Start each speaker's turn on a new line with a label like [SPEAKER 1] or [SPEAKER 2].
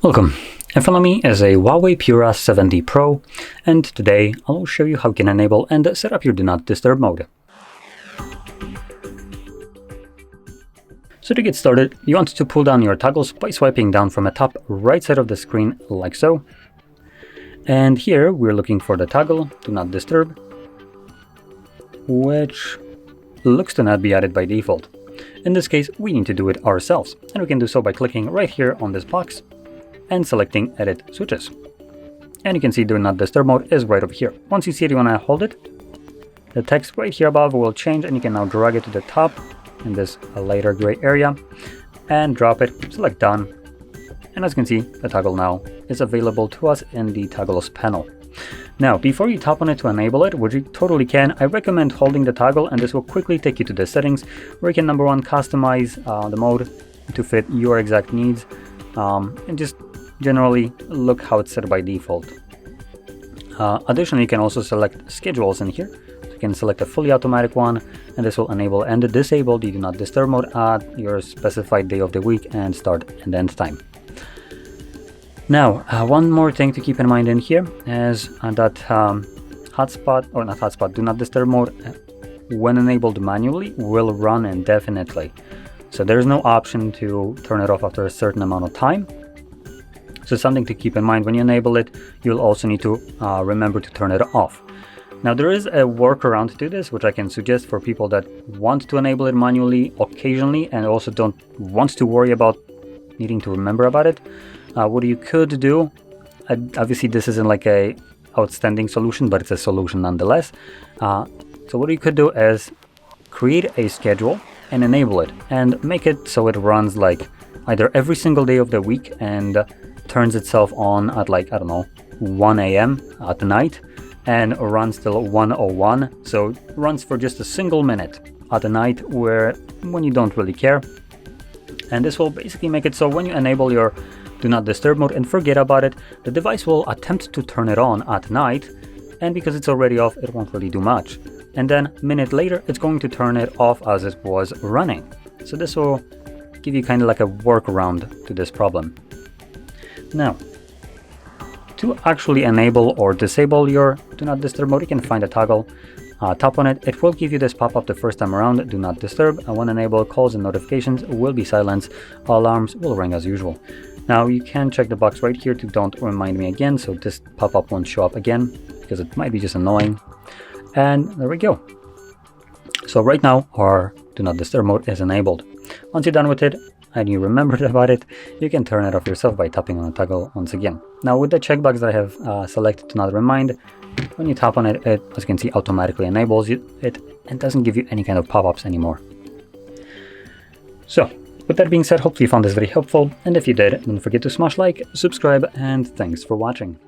[SPEAKER 1] Welcome. In front of me is a Huawei Pura 7D Pro, and today I'll show you how you can enable and set up your Do Not Disturb mode. So to get started, you want to pull down your toggles by swiping down from the top right side of the screen like so. And here we're looking for the toggle Do Not Disturb, which looks to not be added by default. In this case, we need to do it ourselves, and we can do so by clicking right here on this box and selecting Edit Switches. And you can see Do Not Disturb mode is right over here. Once you see it, you want to hold it. The text right here above will change, and you can now drag it to the top in this lighter gray area and drop it, select Done. And as you can see, the toggle now is available to us in the toggles panel. Now, before you tap on it to enable it, which you totally can, I recommend holding the toggle, and this will quickly take you to the settings where you can, number one, customize the mode to fit your exact needs, and just generally look how it's set by default. Additionally, you can also select schedules in here. So you can select a fully automatic one, and this will enable and disable the Do Not Disturb mode at your specified day of the week and start and end time. Now, one more thing to keep in mind in here is that hotspot, or not hotspot, Do Not Disturb mode, when enabled manually, will run indefinitely. So there's no option to turn it off after a certain amount of time. So something to keep in mind when you enable it, you'll also need to remember to turn it off. Now there is a workaround to this, which I can suggest for people that want to enable it manually occasionally and also don't want to worry about needing to remember about it. What you could do, obviously this isn't like a outstanding solution, but it's a solution nonetheless. So what you could do is create a schedule and enable it and make it so it runs like either every single day of the week and turns itself on at, like, I don't know, 1 a.m. at night and runs till 1:01. So it runs for just a single minute at the night when you don't really care. And this will basically make it so when you enable your Do Not Disturb mode and forget about it, the device will attempt to turn it on at night, and because it's already off, it won't really do much. And then a minute later, it's going to turn it off as it was running. So this will give you kind of like a workaround to this problem. Now, to actually enable or disable your Do Not Disturb mode, you can find a toggle, tap on it. It will give you this pop-up the first time around, Do Not Disturb, and when enabled, calls and notifications will be silenced, alarms will ring as usual. Now you can check the box right here to Don't Remind Me Again, so this pop-up won't show up again, because it might be just annoying. And there we go. So right now our Do Not Disturb mode is enabled. Once you're done with it, and you remembered about it, you can turn it off yourself by tapping on the toggle once again. Now with the checkbox that I have selected to not remind, when you tap on it, as you can see, automatically enables it and doesn't give you any kind of pop-ups anymore. So with that being said, hopefully you found this very helpful, and if you did, don't forget to smash like, subscribe, and thanks for watching.